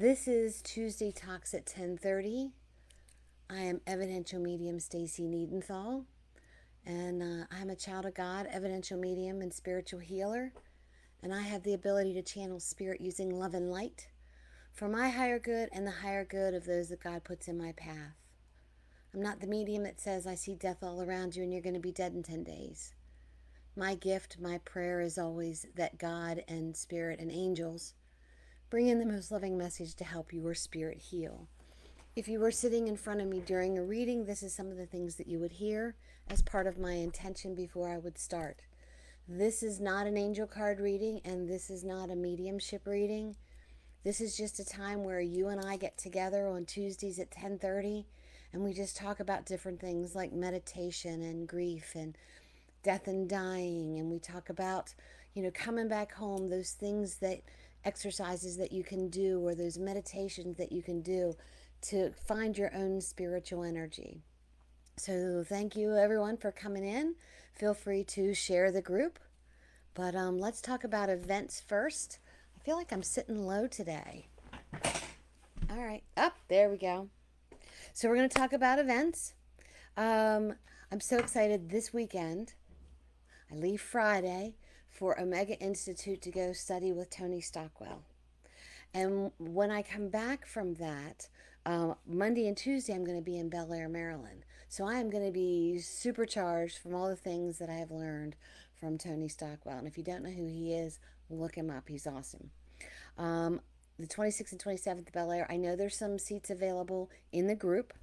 This is Tuesday Talks at 10:30. I am Evidential Medium Stacy Niedenthal, and I'm a child of God, Evidential Medium, and spiritual healer. And I have the ability to channel spirit using love and light for my higher good and the higher good of those that God puts in my path. I'm not the medium that says, I see death all around you and you're going to be dead in 10 days. My gift, my prayer is always that God and spirit and angels bring in the most loving message to help your spirit heal. If you were sitting in front of me during a reading, this is some of the things that you would hear as part of my intention before I would start. This is not an angel card reading, and this is not a mediumship reading. This is just a time where you and I get together on Tuesdays at 10:30, and we just talk about different things like meditation and grief and death and dying, and we talk about, coming back home, those things that exercises that you can do or those meditations that you can do to find your own spiritual energy. So thank you everyone for coming in. Feel free to share the group. But let's talk about events first. I feel like I'm sitting low today. All right, up there we go. So we're going to talk about events. I'm so excited this weekend. I leave Friday for Omega Institute to go study with Tony Stockwell. And when I come back from that, Monday and Tuesday, I'm going to be in Bel Air, Maryland. So I am going to be supercharged from all the things that I have learned from Tony Stockwell. And if you don't know who he is, look him up. He's awesome. The 26th and 27th, Bel Air, I know there's some seats available in the group.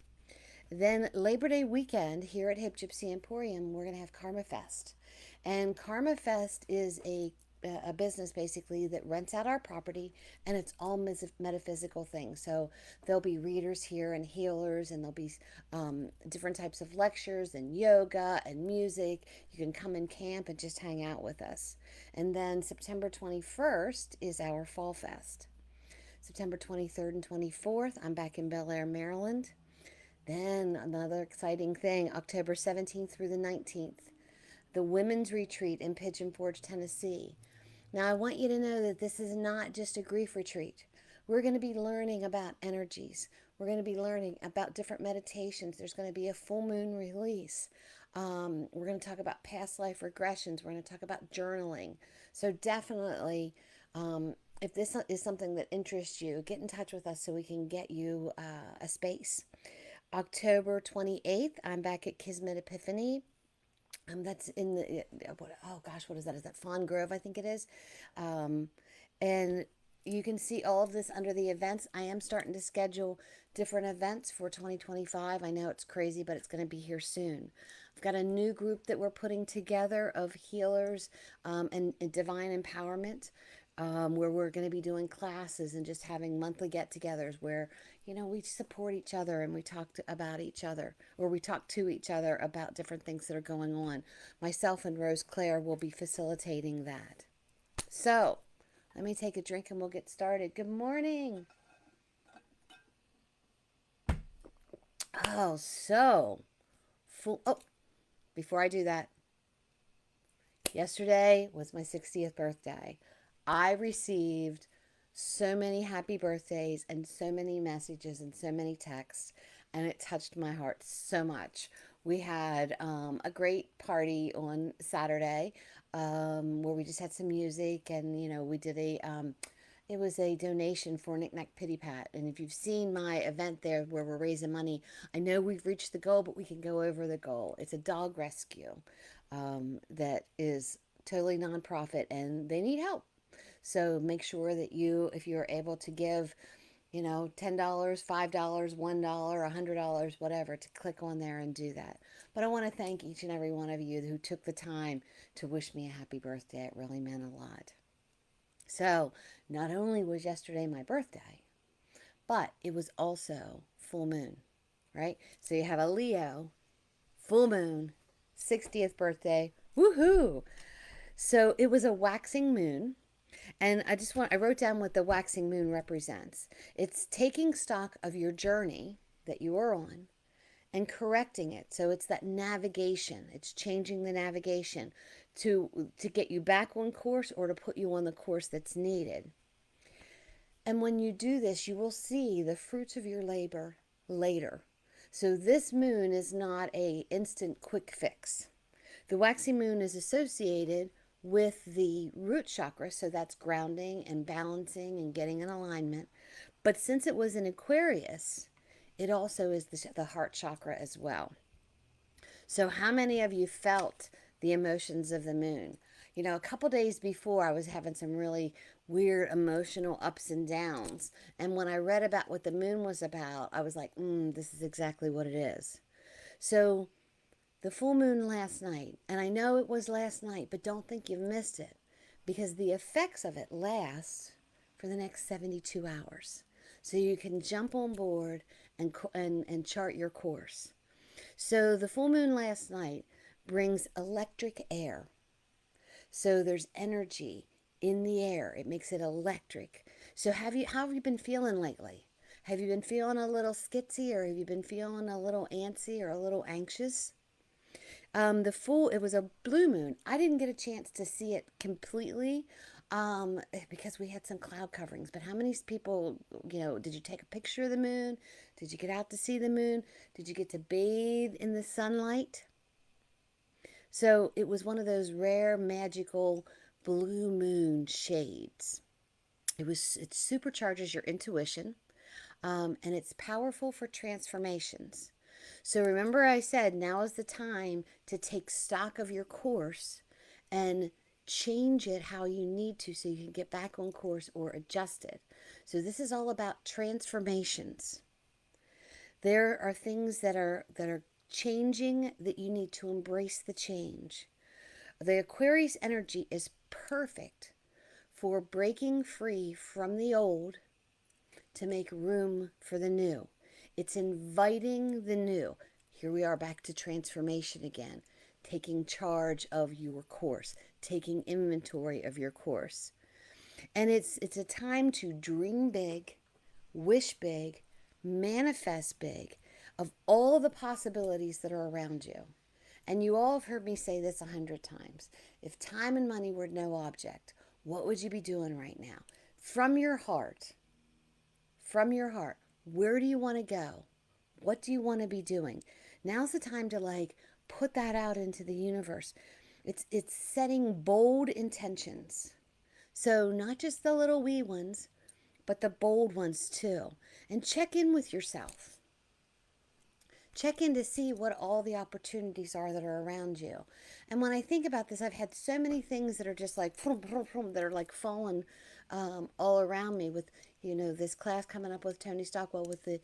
Then Labor Day weekend here at Hip Gypsy Emporium, we're going to have Karma Fest. And Karma Fest is a business basically that rents out our property, and it's all metaphysical things. So there'll be readers here and healers, and there'll be different types of lectures and yoga and music. You can come and camp and just hang out with us. And then September 21st is our Fall Fest. September 23rd and 24th, I'm back in Bel Air, Maryland. Then another exciting thing, October 17th through the 19th, the Women's Retreat in Pigeon Forge, Tennessee. Now, I want you to know that this is not just a grief retreat. We're going to be learning about energies. We're going to be learning about different meditations. There's going to be a full moon release. We're going to talk about past life regressions. We're going to talk about journaling. So definitely, if this is something that interests you, get in touch with us so we can get you a space. October 28th, I'm back at Kismet Epiphany. That's in the, what is that? Is that Fawn Grove? I think it is. And you can see all of this under the events. I am starting to schedule different events for 2025. I know it's crazy, but it's going to be here soon. I've got a new group that we're putting together of healers and divine empowerment. Where we're going to be doing classes and just having monthly get-togethers where, we support each other and we talk about each other, or we talk to each other about different things that are going on. Myself and Rose Claire will be facilitating that. So, let me take a drink and we'll get started. Good morning. Oh, so full. Oh, before I do that, yesterday was my 60th birthday. I received so many happy birthdays and so many messages and so many texts, and it touched my heart so much. We had a great party on Saturday where we just had some music, and we did it was a donation for Knick Knack Pity Pat. And if you've seen my event there where we're raising money, I know we've reached the goal, but we can go over the goal. It's a dog rescue that is totally nonprofit, and they need help. So make sure that if you're able to give, $10, $5, $1, $100, whatever, to click on there and do that. But I want to thank each and every one of you who took the time to wish me a happy birthday. It really meant a lot. So not only was yesterday my birthday, but it was also full moon, right? So you have a Leo, full moon, 60th birthday, woohoo! So it was a waxing moon. And I wrote down what the waxing moon represents. It's taking stock of your journey that you are on and correcting it. So it's that navigation. It's changing the navigation to get you back on course or to put you on the course that's needed. And when you do this, you will see the fruits of your labor later. So this moon is not a instant quick fix. The waxing moon is associated with the root chakra, so that's grounding and balancing and getting in alignment. But since it was in Aquarius, it also is the heart chakra as well. So, how many of you felt the emotions of the moon? You know, a couple days before, I was having some really weird emotional ups and downs. And when I read about what the moon was about, I was like, this is exactly what it is. So, the full moon last night, and I know it was last night, but don't think you've missed it because the effects of it last for the next 72 hours. So you can jump on board and chart your course. So the full moon last night brings electric air. So there's energy in the air. It makes it electric. So how have you been feeling lately? Have you been feeling a little skitsy, or have you been feeling a little antsy or a little anxious? It was a blue moon. I didn't get a chance to see it completely because we had some cloud coverings. But how many people, did you take a picture of the moon? Did you get out to see the moon? Did you get to bathe in the sunlight? So it was one of those rare, magical blue moon shades. It supercharges your intuition, and it's powerful for transformations. So remember I said now is the time to take stock of your course and change it how you need to so you can get back on course or adjust it. So this is all about transformations. There are things that are changing that you need to embrace the change. The Aquarius energy is perfect for breaking free from the old to make room for the new. It's inviting the new. Here we are back to transformation again, taking charge of your course, taking inventory of your course. And it's a time to dream big, wish big, manifest big of all the possibilities that are around you. And you all have heard me say this 100 times. If time and money were no object, what would you be doing right now? From your heart, where do you want to go? What do you want to be doing? Now's the time to put that out into the universe. It's setting bold intentions. So not just the little wee ones, but the bold ones too. And check in with yourself. Check in to see what all the opportunities are that are around you. And when I think about this, I've had so many things that are just like, that are like falling all around me with, this class coming up with Tony Stockwell with the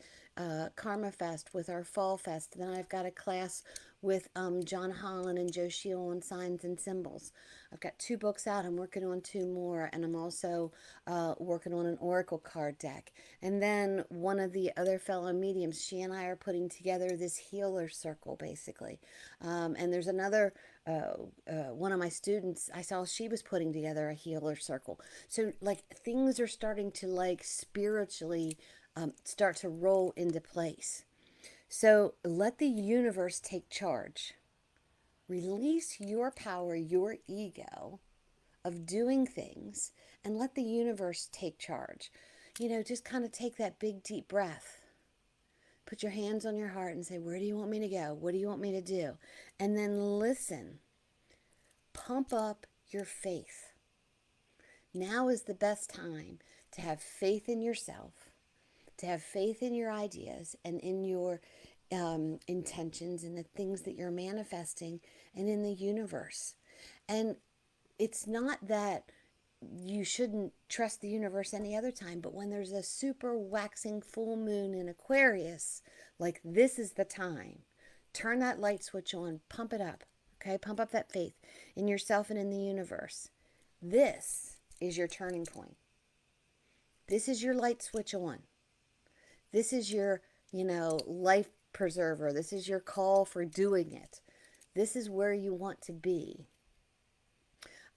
Karma Fest, with our Fall Fest. Then I've got a class with John Holland and Joe Sheil on signs and symbols. I've got 2 books out. I'm working on 2 more, and I'm also working on an oracle card deck. And then one of the other fellow mediums, she and I are putting together this healer circle, basically. And there's another one of my students, I saw she was putting together a healer circle. So things are starting to spiritually start to roll into place. So let the universe take charge. Release your power, your ego of doing things, and let the universe take charge. Just kind of take that big deep breath. Put your hands on your heart and say, where do you want me to go? What do you want me to do? And then listen. Pump up your faith. Now is the best time to have faith in yourself, to have faith in your ideas and in your intentions and the things that you're manifesting and in the universe. And it's not that you shouldn't trust the universe any other time, but when there's a super waxing full moon in Aquarius, this is the time. Turn that light switch on, pump it up, okay? Pump up that faith in yourself and in the universe. This is your turning point. This is your light switch on. This is your, life preserver. This is your call for doing it. This is where you want to be.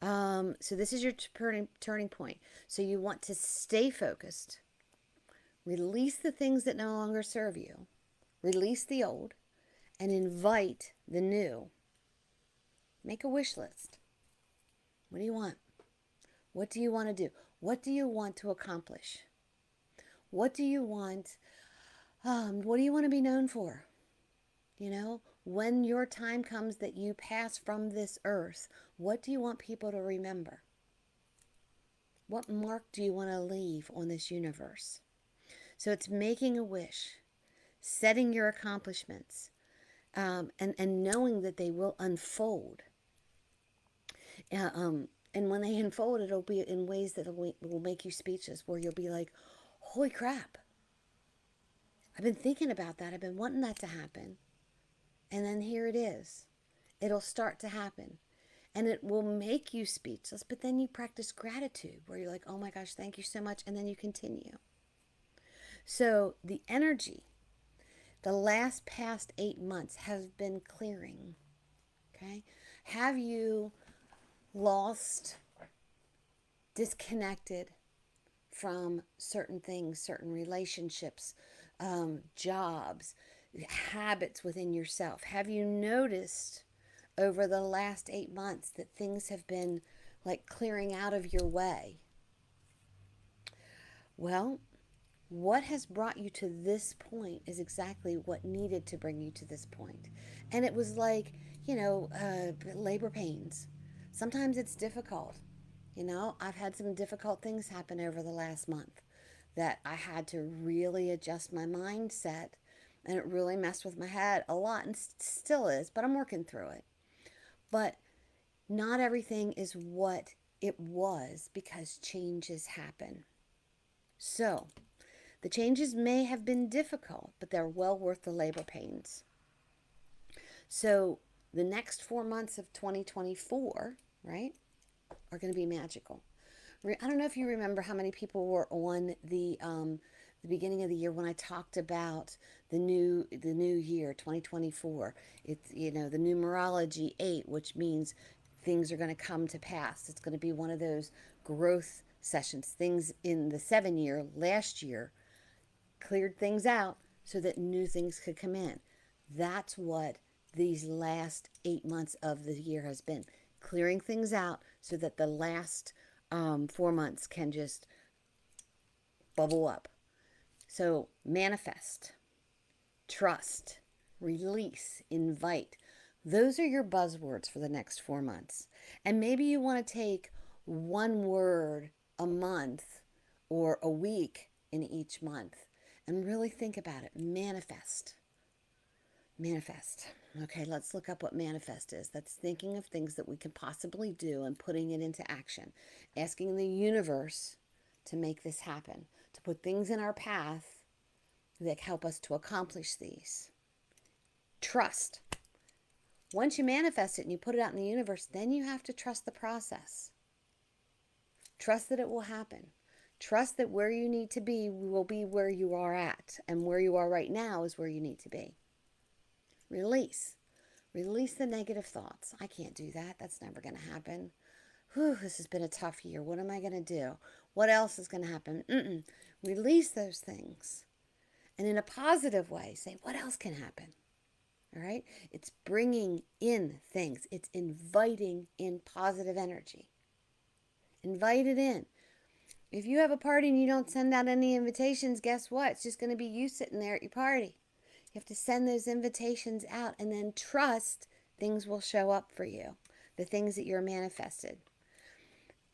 So this is your turning point. So you want to stay focused. Release the things that no longer serve you. Release the old and invite the new. Make a wish list. What do you want? What do you want to do? What do you want to accomplish? What do you want? What do you want to be known for? You know, when your time comes that you pass from this earth, what do you want people to remember? What mark do you want to leave on this universe? So it's making a wish, setting your accomplishments, and knowing that they will unfold. And when they unfold, it'll be in ways that will make you speechless, where you'll be like, holy crap. I've been thinking about that. I've been wanting that to happen. And then here it is. It'll start to happen. And it will make you speechless, but then you practice gratitude, where you're like, oh my gosh, thank you so much. And then you continue. So the energy, the last past 8 months have been clearing. Okay? Have you lost, disconnected from certain things, certain relationships, jobs, habits within yourself? Have you noticed over the last 8 months that things have been like clearing out of your way? Well, what has brought you to this point is exactly what needed to bring you to this point. And it was like, labor pains. Sometimes it's difficult. I've had some difficult things happen over the last month that I had to really adjust my mindset, and it really messed with my head a lot, and still is, but I'm working through it. But not everything is what it was, because changes happen. So, the changes may have been difficult, but they're well worth the labor pains. So, the next 4 months of 2024, right, are going to be magical. I don't know if you remember how many people were on the beginning of the year when I talked about the new year 2024. It's the numerology 8, which means things are going to come to pass. It's going to be one of those growth sessions. Things in the 7-year last year cleared things out so that new things could come in. That's what these last 8 months of the year has been. Clearing things out so that the last 4 months can just bubble up. So manifest, trust, release, invite. Those are your buzzwords for the next 4 months. And maybe you want to take one word a month or a week in each month and really think about it. Manifest. Manifest. Okay, let's look up what manifest is. That's thinking of things that we can possibly do and putting it into action. Asking the universe to make this happen, to put things in our path that help us to accomplish these. Trust. Once you manifest it and you put it out in the universe, then you have to trust the process. Trust that it will happen. Trust that where you need to be will be where you are at, and where you are right now is where you need to be. Release. Release the negative thoughts. I can't do that. That's never going to happen. Whew, this has been a tough year. What am I going to do? What else is going to happen? Release those things. And in a positive way, say, what else can happen? All right? It's bringing in things. It's inviting in positive energy. Invite it in. If you have a party and you don't send out any invitations, guess what? It's just going to be you sitting there at your party. You have to send those invitations out, and then trust things will show up for you, the things that you're manifested.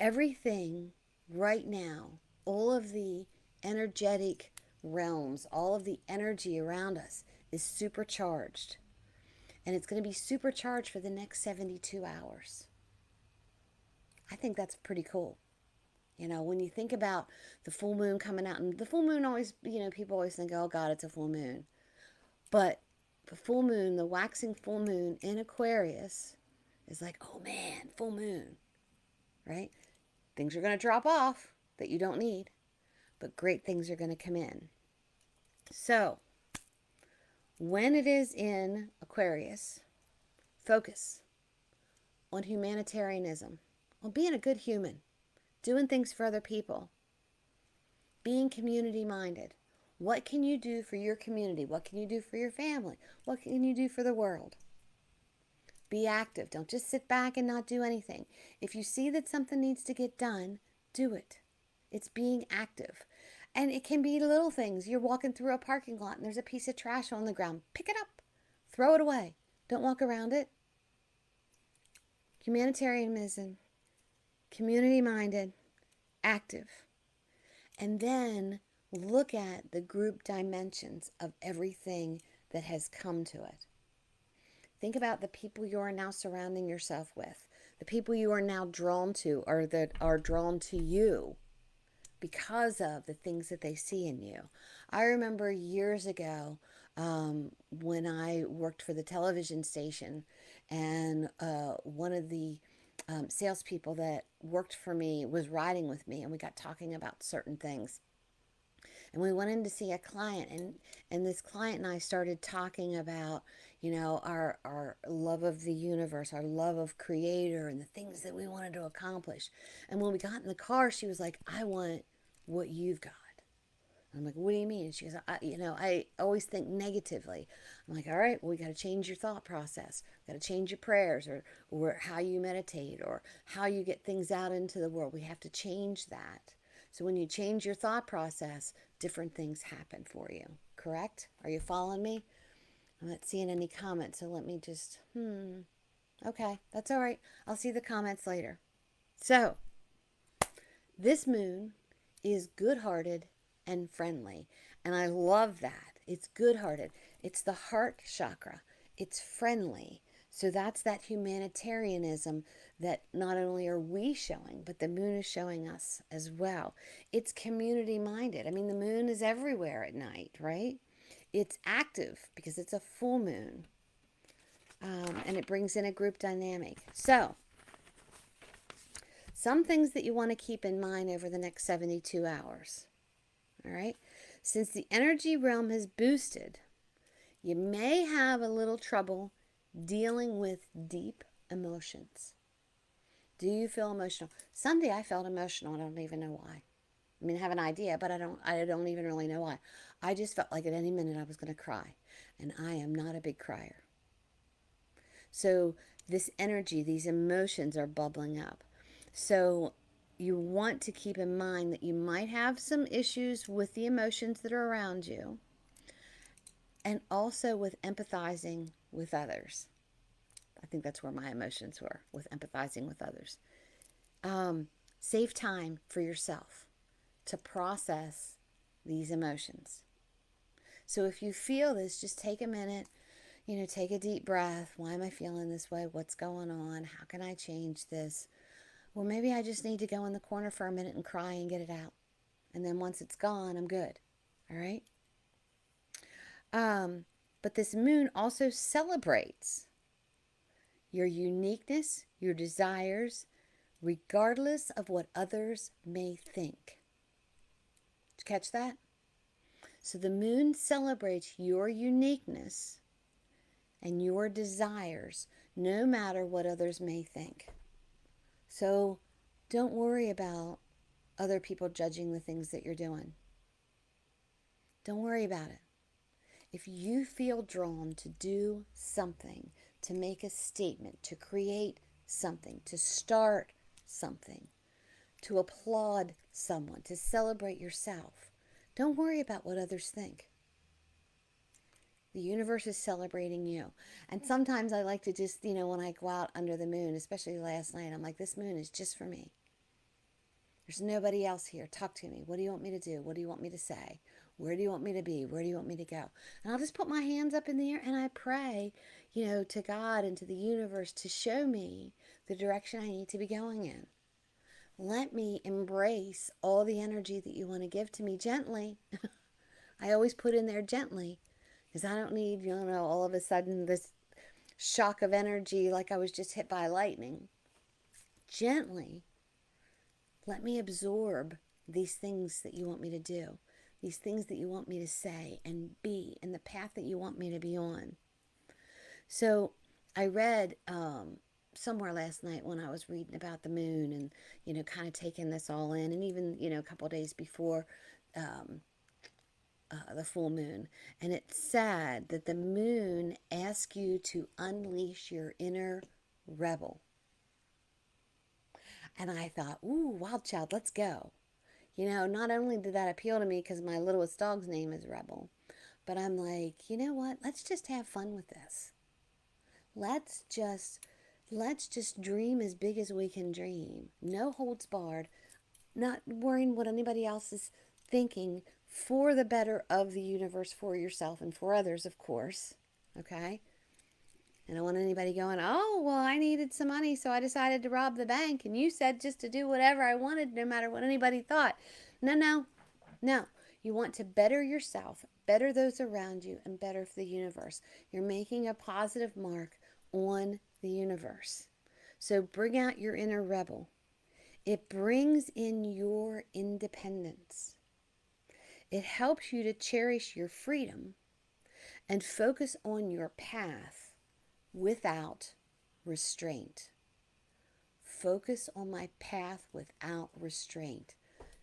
Everything right now, all of the energetic realms, all of the energy around us is supercharged. And it's going to be supercharged for the next 72 hours. I think that's pretty cool. When you think about the full moon coming out, and the full moon always, people always think, oh God, it's a full moon. But the full moon, the waxing full moon in Aquarius is like, oh man, full moon, right? Things are going to drop off that you don't need, but great things are going to come in. So, when it is in Aquarius, focus on humanitarianism, on being a good human, doing things for other people, being community-minded. What can you do for your community? What can you do for your family? What can you do for the world? Be active. Don't just sit back and not do anything. If you see that something needs to get done, do it. It's being active. And it can be little things. You're walking through a parking lot and there's a piece of trash on the ground. Pick it up, throw it away. Don't walk around it. Humanitarianism, community minded, active. And then look at the group dimensions of everything that has come to it. Think about the people you are now surrounding yourself with, the people you are now drawn to or that are drawn to you because of the things that they see in you. I remember years ago when I worked for the television station, and one of the salespeople that worked for me was riding with me, and we got talking about certain things. And we went in to see a client, and this client and I started talking about, our love of the universe, our love of creator, and the things that we wanted to accomplish. And when we got in the car, she was like, I want what you've got. I'm like, what do you mean? She goes, I always think negatively. I'm like, all right, well, we got to change your thought process. Got to change your prayers, or how you meditate, or how you get things out into the world. We have to change that. So when you change your thought process, different things happen for you. Correct? Are you following me? I'm not seeing any comments, so let me just, okay, that's all right. I'll see the comments later. So, this moon is good-hearted and friendly, and I love that. It's good-hearted. It's the heart chakra. It's friendly. So that's that humanitarianism that not only are we showing, but the moon is showing us as well. It's community minded. I mean, the moon is everywhere at night, right? It's active because it's a full moon, and it brings in a group dynamic. So, some things that you want to keep in mind over the next 72 hours. All right? Since the energy realm has boosted, you may have a little trouble dealing with deep emotions. Do you feel emotional? Sunday I felt emotional. I don't even know why. I mean, I have an idea, but I don't even really know why. I just felt like at any minute I was going to cry, and I am not a big crier. So this energy, these emotions are bubbling up. So you want to keep in mind that you might have some issues with the emotions that are around you, and also with empathizing with others. I think that's where my emotions were, with empathizing with others. Save time for yourself to process these emotions. So if you feel this, just take a minute, take a deep breath. Why am I feeling this way? What's going on? How can I change this? Well, maybe I just need to go in the corner for a minute and cry and get it out. And then once it's gone, I'm good. All right? But this moon also celebrates your uniqueness, your desires, regardless of what others may think. Did you catch that? So the moon celebrates your uniqueness and your desires, no matter what others may think. So don't worry about other people judging the things that you're doing. Don't worry about it. If you feel drawn to do something, to make a statement, to create something, to start something, to applaud someone, to celebrate yourself, don't worry about what others think. The universe is celebrating you. And sometimes I like to just, when I go out under the moon, especially last night, I'm like, this moon is just for me. There's nobody else here. Talk to me. What do you want me to do? What do you want me to say? Where do you want me to be? Where do you want me to go? And I'll just put my hands up in the air and I pray, to God and to the universe to show me the direction I need to be going in. Let me embrace all the energy that you want to give to me gently. I always put in there gently, because I don't need, all of a sudden this shock of energy like I was just hit by lightning. Gently, let me absorb these things that you want me to do, these things that you want me to say and be, and the path that you want me to be on. So I read somewhere last night when I was reading about the moon and, kind of taking this all in, and even, a couple of days before the full moon. And it said that the moon asks you to unleash your inner rebel. And I thought, ooh, wild child, let's go. You know, not only did that appeal to me because my littlest dog's name is Rebel, but I'm like, you know what? Let's just have fun with this. Let's just let's just dream as big as we can dream. No holds barred, not worrying what anybody else is thinking, for the better of the universe, for yourself and for others, of course. Okay? I don't want anybody going, oh, well, I needed some money, so I decided to rob the bank, and you said just to do whatever I wanted, no matter what anybody thought. No, no, no. You want to better yourself, better those around you, and better for the universe. You're making a positive mark on the universe. So bring out your inner rebel. It brings in your independence. It helps you to cherish your freedom and focus on your path without restraint. Focus on my path without restraint.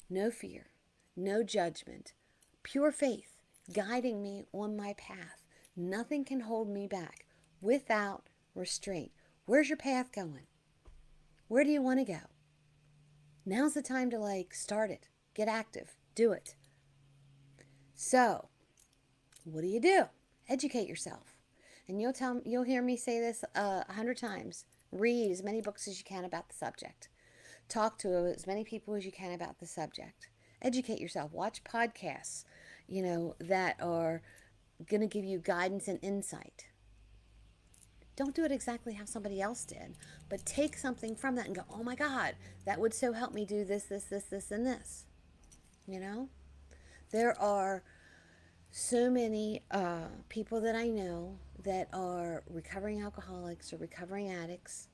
No fear, no judgment, pure faith guiding me on my path. Nothing can hold me back without restraint. Where's your path going? Where do you want to go? Now's the time to start it. Get active. Do it. So, what do? Educate yourself. And you'll hear me say this 100 times. Read as many books as you can about the subject. Talk to as many people as you can about the subject. Educate yourself. Watch podcasts, that are going to give you guidance and insight. Don't do it exactly how somebody else did, but take something from that and go, oh my God, that would so help me do this, this, this, this, and this. There are so many people that I know that are recovering alcoholics or recovering addicts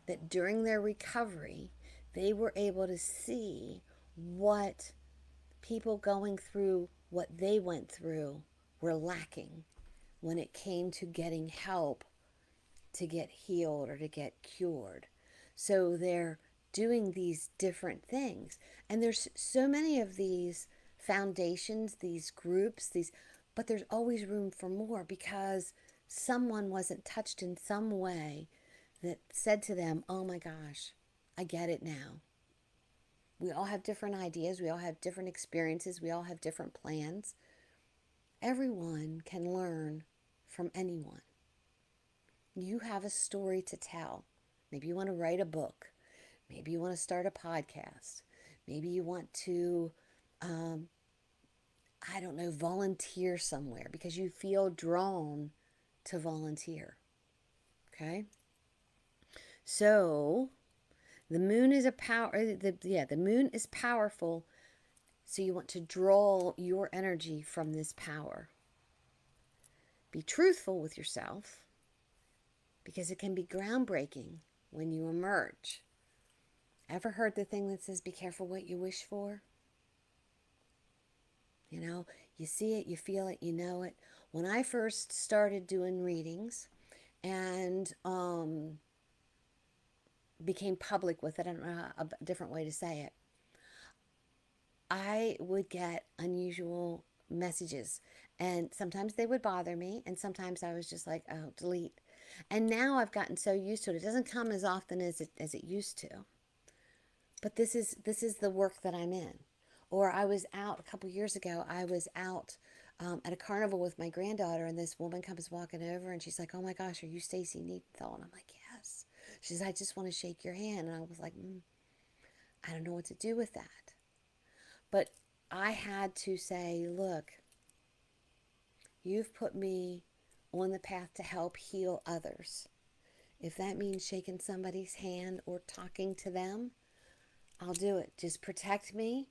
that during their recovery, they were able to see what people going through what they went through were lacking when it came to getting help to get healed or to get cured. So they're doing these different things. And there's so many of these foundations, these groups, but there's always room for more because someone wasn't touched in some way that said to them, oh my gosh, I get it now. We all have different ideas. We all have different experiences. We all have different plans. Everyone can learn from anyone. You have a story to tell. Maybe you want to write a book. Maybe you want to start a podcast. Maybe you want to, volunteer somewhere because you feel drawn to volunteer. Okay? So, the moon is the moon is powerful. So you want to draw your energy from this power. Be truthful with yourself because it can be groundbreaking when you emerge. Ever heard the thing that says, be careful what you wish for? You see it, you feel it, you know it. When I first started doing readings and became public with it, I don't know a different way to say it, I would get unusual messages. And sometimes they would bother me, and sometimes I was just like, oh, delete. And now I've gotten so used to it. It doesn't come as often as it used to. But this is the work that I'm in. Or I was out a couple years ago. I was out at a carnival with my granddaughter, and this woman comes walking over, and she's like, "Oh my gosh, are you Stacy Neathall?" And I'm like, "Yes." She says, "I just want to shake your hand," and I was like, "I don't know what to do with that." But I had to say, "Look, you've put me on the path to help heal others. If that means shaking somebody's hand or talking to them, I'll do it. Just protect me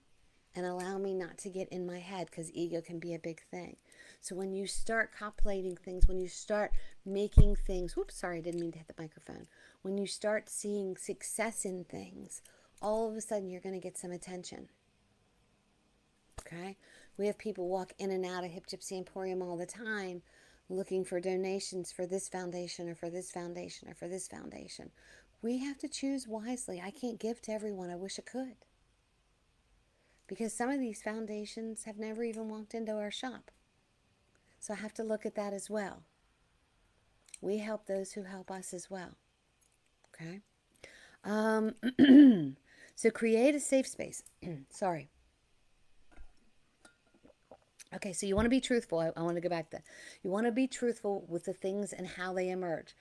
and allow me not to get in my head because ego can be a big thing." So when you start coplating things, when you start making things, I didn't mean to hit the microphone. When you start seeing success in things, all of a sudden you're going to get some attention. Okay? We have people walk in and out of Hip Gypsy Emporium all the time looking for donations for this foundation or for this foundation or for this foundation. We have to choose wisely. I can't give to everyone. I wish I could. Because some of these foundations have never even walked into our shop. So I have to look at that as well. We help those who help us as well. Okay? So create a safe space. Sorry. Okay, so you want to be truthful. I want to go back to that. You want to be truthful with the things and how they emerge.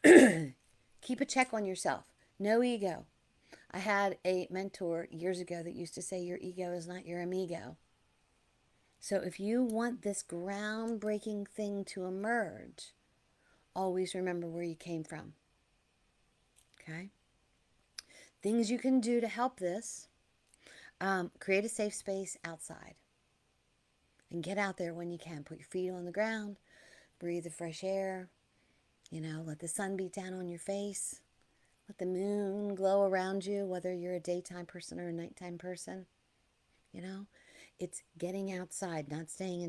Keep a check on yourself. No ego. I had a mentor years ago that used to say, your ego is not your amigo. So if you want this groundbreaking thing to emerge, always remember where you came from. Okay? Things you can do to help this: create a safe space outside and get out there when you can. Put your feet on the ground, breathe the fresh air, let the sun beat down on your face, let the moon glow around you, whether you're a daytime person or a nighttime person. It's getting outside, not staying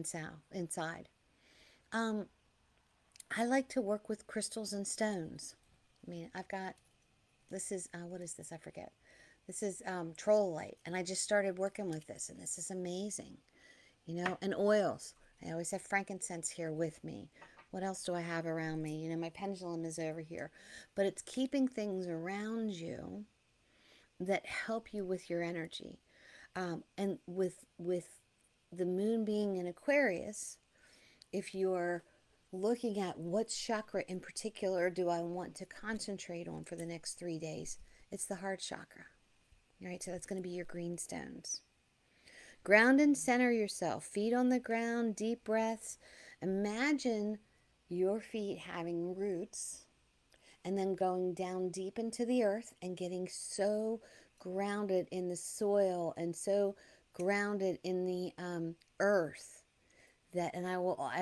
inside. I like to work with crystals and stones. I've got, this is, what is this? I forget. This is troll light, and I just started working with this, and this is amazing. And oils. I always have frankincense here with me. What else do I have around me? My pendulum is over here. But it's keeping things around you that help you with your energy. And with the moon being in Aquarius, if you're looking at what chakra in particular do I want to concentrate on for the next 3 days, it's the heart chakra. All right, so that's going to be your green stones. Ground and center yourself. Feet on the ground, deep breaths. Imagine your feet having roots and then going down deep into the earth and getting so grounded in the soil and so grounded in the earth that, and I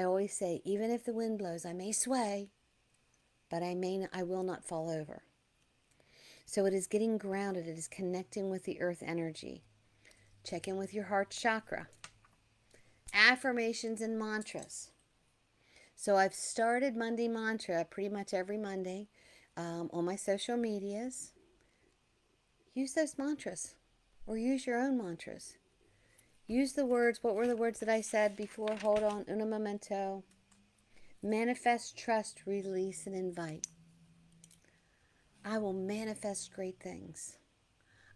always say, even if the wind blows, I may sway, but I will not fall over. So it is getting grounded. It is connecting with the earth energy. Check in with your heart chakra. Affirmations and mantras. So I've started Monday Mantra pretty much every Monday on my social medias. Use those mantras or use your own mantras. Use the words. What were the words that I said before? Hold on. Un momento. Manifest, trust, release, and invite. I will manifest great things.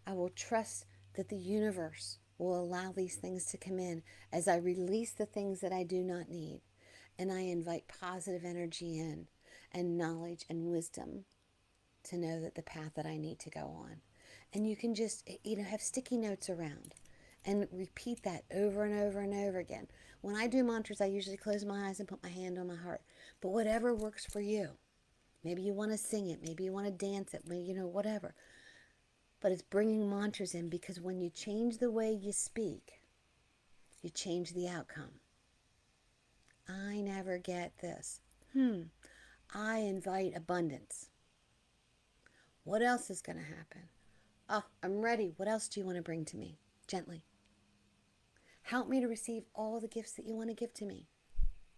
I will trust that the universe will allow these things to come in as I release the things that I do not need. And I invite positive energy in and knowledge and wisdom to know that the path that I need to go on. And you can just, have sticky notes around and repeat that over and over and over again. When I do mantras, I usually close my eyes and put my hand on my heart. But whatever works for you. Maybe you want to sing it. Maybe you want to dance it. Maybe, whatever. But it's bringing mantras in, because when you change the way you speak, you change the outcome. I never get this. I invite abundance. What else is going to happen? Oh, I'm ready. What else do you want to bring to me? Gently. Help me to receive all the gifts that you want to give to me.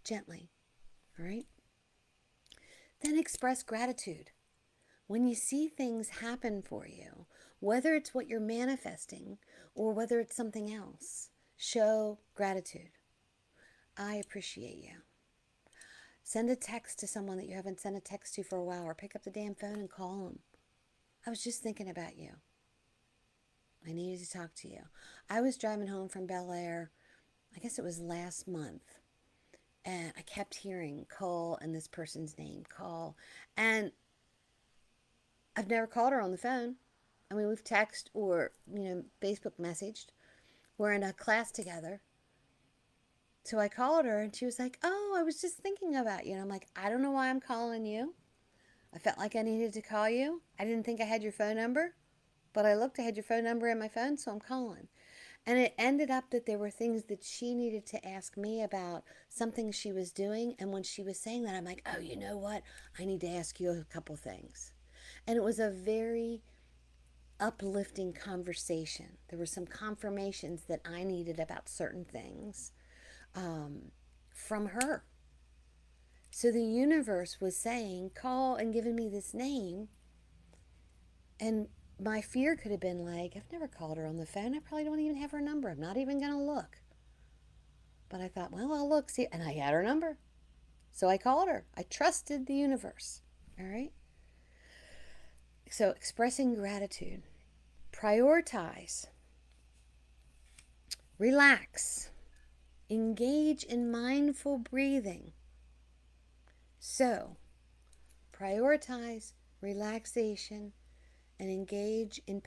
Gently. All right? Then express gratitude. When you see things happen for you, whether it's what you're manifesting or whether it's something else, show gratitude. I appreciate you. Send a text to someone that you haven't sent a text to for a while, or pick up the damn phone and call them. I was just thinking about you. I needed to talk to you. I was driving home from Bel Air, I guess it was last month, and I kept hearing Cole and this person's name, Cole. And I've never called her on the phone. We've texted or, Facebook messaged. We're in a class together. So I called her and she was like, oh, I was just thinking about you. And I'm like, I don't know why I'm calling you. I felt like I needed to call you. I didn't think I had your phone number, but I looked, I had your phone number in my phone, so I'm calling. And it ended up that there were things that she needed to ask me about, something she was doing. And when she was saying that, I'm like, oh, you know what? I need to ask you a couple things. And it was a very uplifting conversation. There were some confirmations that I needed about certain things from her. So the universe was saying, call, and giving me this name. And my fear could have been like, I've never called her on the phone. I probably don't even have her number. I'm not even going to look. But I thought, well, I'll look, see. And I had her number. So I called her. I trusted the universe. All right? So expressing gratitude. Prioritize. Relax. Engage in mindful breathing. So, prioritize relaxation and engage in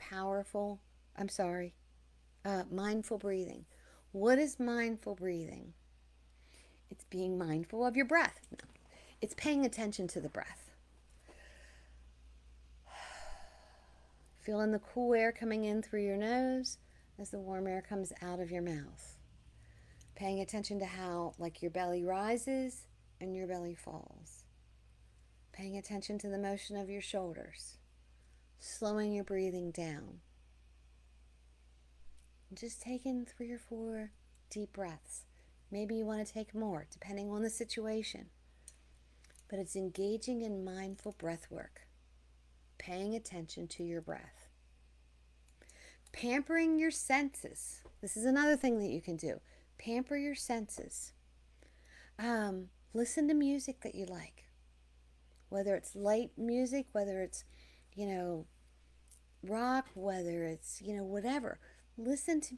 mindful breathing. What is mindful breathing? It's being mindful of your breath. No, it's paying attention to the breath. Feeling the cool air coming in through your nose as the warm air comes out of your mouth. Paying attention to how, like, your belly rises and your belly falls. Paying attention to the motion of your shoulders. Slowing your breathing down. Just taking 3 or 4 deep breaths. Maybe you want to take more, depending on the situation. But it's engaging in mindful breath work. Paying attention to your breath. Pampering your senses. This is another thing that you can do. Pamper your senses. Listen to music that you like. Whether it's light music, whether it's, rock, whether it's, whatever. Listen to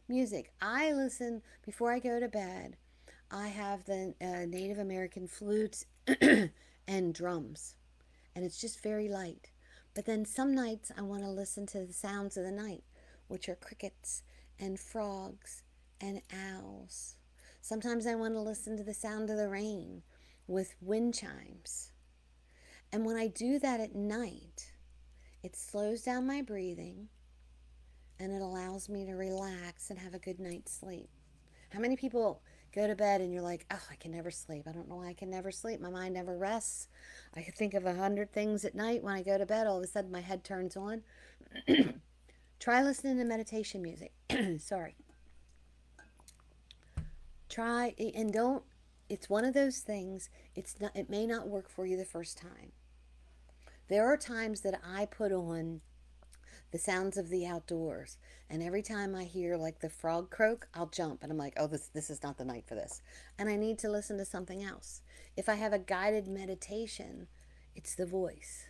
music. I listen before I go to bed. I have the Native American flutes and drums, and it's just very light. But then some nights I want to listen to the sounds of the night, which are crickets and frogs and owls. Sometimes I want to listen to the sound of the rain with wind chimes. And when I do that at night, it slows down my breathing and it allows me to relax and have a good night's sleep. How many people go to bed and you're like, oh, I can never sleep. I don't know why I can never sleep. My mind never rests. I could think of 100 things at night. When I go to bed, all of a sudden my head turns on. Try listening to meditation music. Sorry. Try, and don't, it's one of those things, it may not work for you the first time. There are times that I put on the sounds of the outdoors, and every time I hear like the frog croak, I'll jump and I'm like, oh, this is not the night for this, and I need to listen to something else. If I have a guided meditation, it's the voice,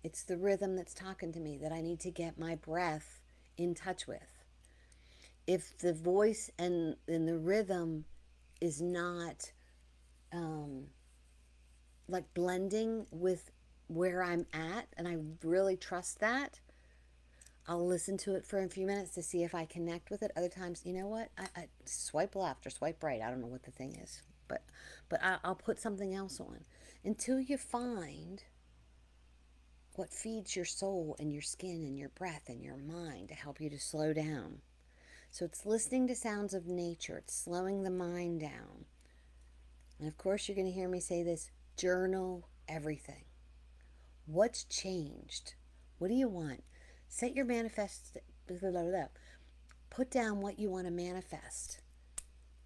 it's the rhythm that's talking to me that I need to get my breath in touch with. If the voice and the rhythm is not like blending with where I'm at, and I really trust that, I'll listen to it for a few minutes to see if I connect with it. Other times, you know what? I swipe left or swipe right. I don't know what the thing is, but I'll put something else on until you find what feeds your soul and your skin and your breath and your mind to help you to slow down. So it's listening to sounds of nature. It's slowing the mind down. And of course, you're going to hear me say this: journal everything. What's changed? What do you want? Set your manifest. Put down what you want to manifest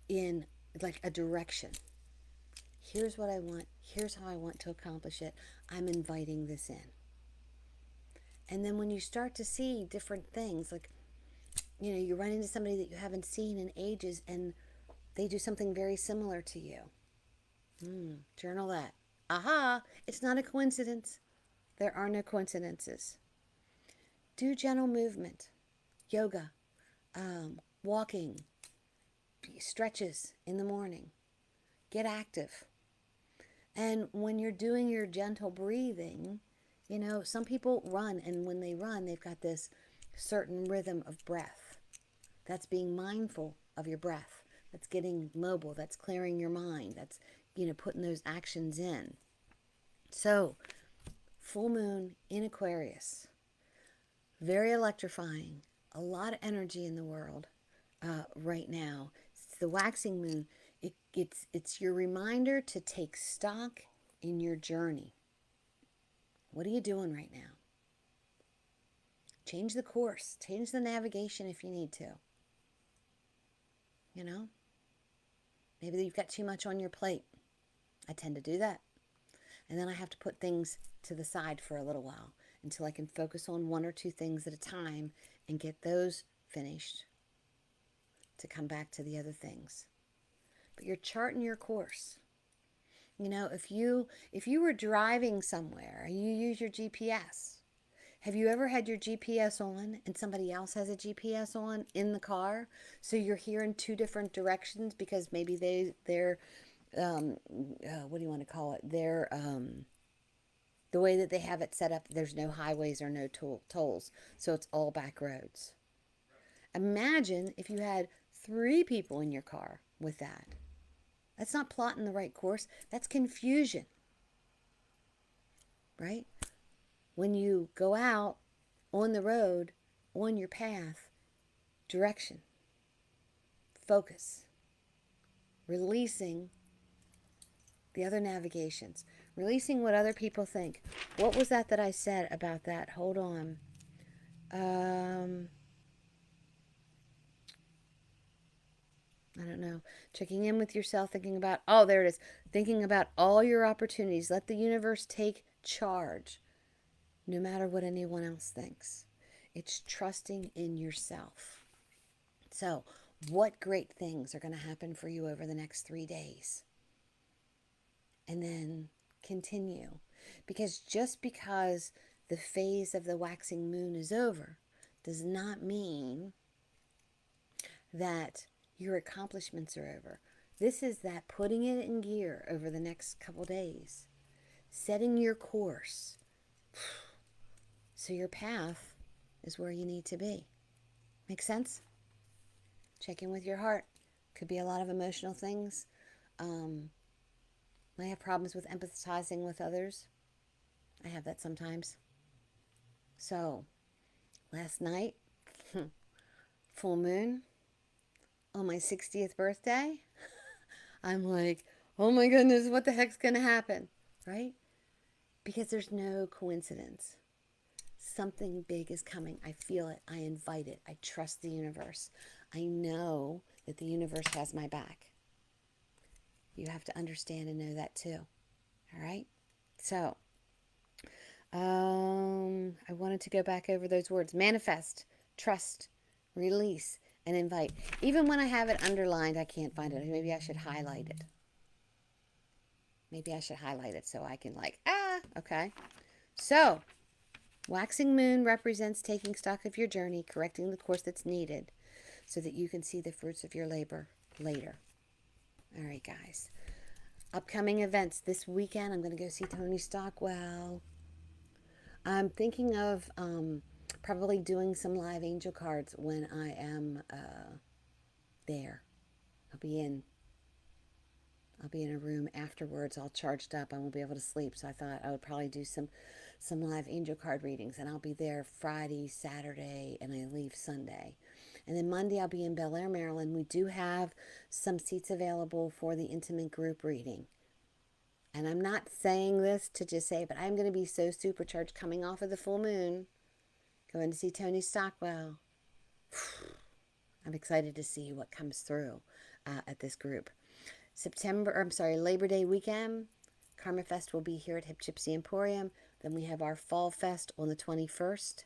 in like a direction. Here's what I want. Here's how I want to accomplish it. I'm inviting this in. And then when you start to see different things, like, you run into somebody that you haven't seen in ages and they do something very similar to you. Journal that. Aha! It's not a coincidence. There are no coincidences. Do gentle movement, yoga, walking, stretches in the morning. Get active. And when you're doing your gentle breathing, some people run, and when they run, they've got this certain rhythm of breath. That's being mindful of your breath. That's getting mobile. That's clearing your mind. That's, putting those actions in. So, full moon in Aquarius. Very electrifying. A lot of energy in the world right now. It's the waxing moon. It's your reminder to take stock in your journey. What are you doing right now? Change the course. Change the navigation if you need to. Maybe you've got too much on your plate. I tend to do that. And then I have to put things to the side for a little while until I can focus on 1 or 2 things at a time and get those finished to come back to the other things. But you're charting your course. If you were driving somewhere and you use your GPS, Have you ever had your GPS on and somebody else has a GPS on in the car? So you're hearing two different directions because maybe they're what do you want to call it? They're the way that they have it set up, there's no highways or no tolls. So it's all back roads. Imagine if you had three people in your car with that. That's not plotting the right course. That's confusion, right? When you go out on the road, on your path, direction, focus, releasing the other navigations, releasing what other people think. What was that I said about that? Hold on. I don't know. Checking in with yourself, thinking about, oh, there it is. Thinking about all your opportunities. Let the universe take charge, no matter what anyone else thinks. It's trusting in yourself. So, what great things are going to happen for you over the next 3 days? And then continue. Because just because the phase of the waxing moon is over does not mean that your accomplishments are over. This is that putting it in gear over the next couple days, setting your course so your path is where you need to be. Make sense? Check in with your heart. Could be a lot of emotional things. Might have problems with empathizing with others. I have that sometimes. So, last night, full moon, on my 60th birthday, I'm like, oh my goodness, what the heck's going to happen, right? Because there's no coincidence. Something big is coming. I feel it. I invite it. I trust the universe. I know that the universe has my back. You have to understand and know that too. All right? So, I wanted to go back over those words. Manifest, trust, release, and invite. Even when I have it underlined, I can't find it. Maybe I should highlight it. Maybe I should highlight it so I can okay. So, waxing moon represents taking stock of your journey, correcting the course that's needed so that you can see the fruits of your labor later. All right, guys. Upcoming events this weekend, I'm going to go see Tony Stockwell. I'm thinking of probably doing some live angel cards when I am there. I'll be in a room afterwards, all charged up. I won't be able to sleep, so I thought I would probably do some live angel card readings, and I'll be there Friday, Saturday, and I leave Sunday. And then Monday I'll be in Bel Air, Maryland. We do have some seats available for the intimate group reading. And I'm not saying this to just say, but I'm going to be so supercharged coming off of the full moon, going to see Tony Stockwell. I'm excited to see what comes through at this group. Labor Day weekend, Karma Fest will be here at Hip Gypsy Emporium. Then we have our Fall Fest on the 21st.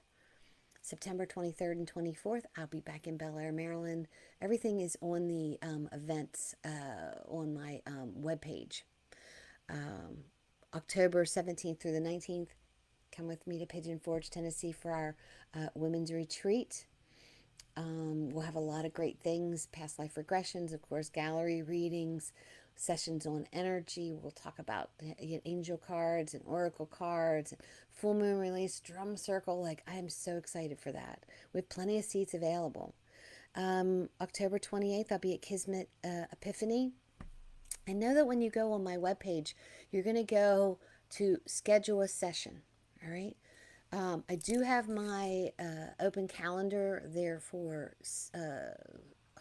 September 23rd and 24th, I'll be back in Bel Air, Maryland. Everything is on the events on my webpage. October 17th through the 19th, come with me to Pigeon Forge, Tennessee for our women's retreat. We'll have a lot of great things, past life regressions, of course, gallery readings, sessions on energy. We'll talk about angel cards and oracle cards, and full moon release, drum circle. I am so excited for that. We have plenty of seats available. October 28th, I'll be at Kismet Epiphany. I know that when you go on my webpage, you're going to go to schedule a session, all right? I do have my open calendar there for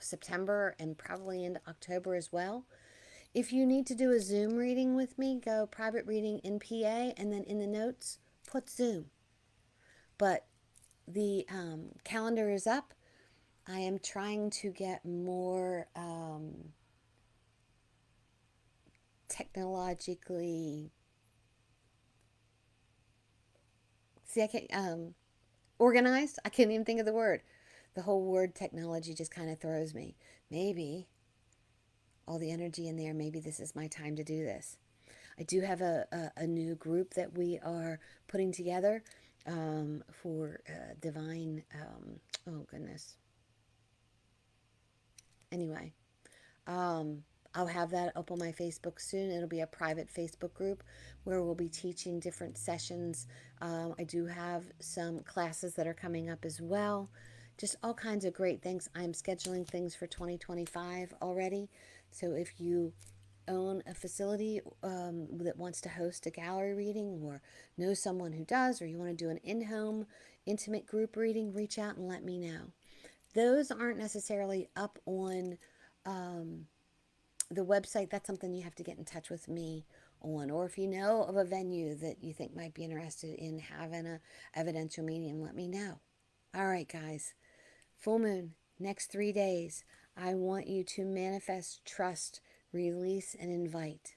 September and probably into October as well. If you need to do a Zoom reading with me, go private reading in PA, and then in the notes, put Zoom. But the calendar is up. I am trying to get more technologically organized. I can't even think of the word. The whole word technology just kind of throws me. Maybe all the energy in there, maybe this is my time to do this. I do have a new group that we are putting together. for divine, oh goodness. Anyway, I'll have that up on my Facebook soon. It'll be a private Facebook group where we'll be teaching different sessions. I do have some classes that are coming up as well. Just all kinds of great things. I'm scheduling things for 2025 already. So if you own a facility that wants to host a gallery reading, or know someone who does, or you want to do an in-home intimate group reading, reach out and let me know. Those aren't necessarily up on the website. That's something you have to get in touch with me on. Or if you know of a venue that you think might be interested in having a evidential medium, let me know. All right, guys. Full moon, next 3 days. I want you to manifest, trust, release, and invite.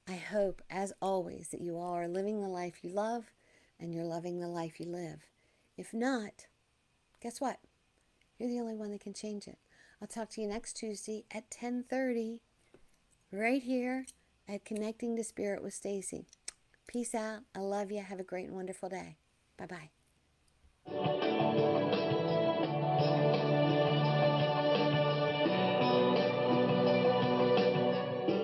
I hope, as always, that you all are living the life you love and you're loving the life you live. If not, guess what? You're the only one that can change it. I'll talk to you next Tuesday at 10:30 right here at Connecting to Spirit with Stacy. Peace out. I love you. Have a great and wonderful day. Bye-bye.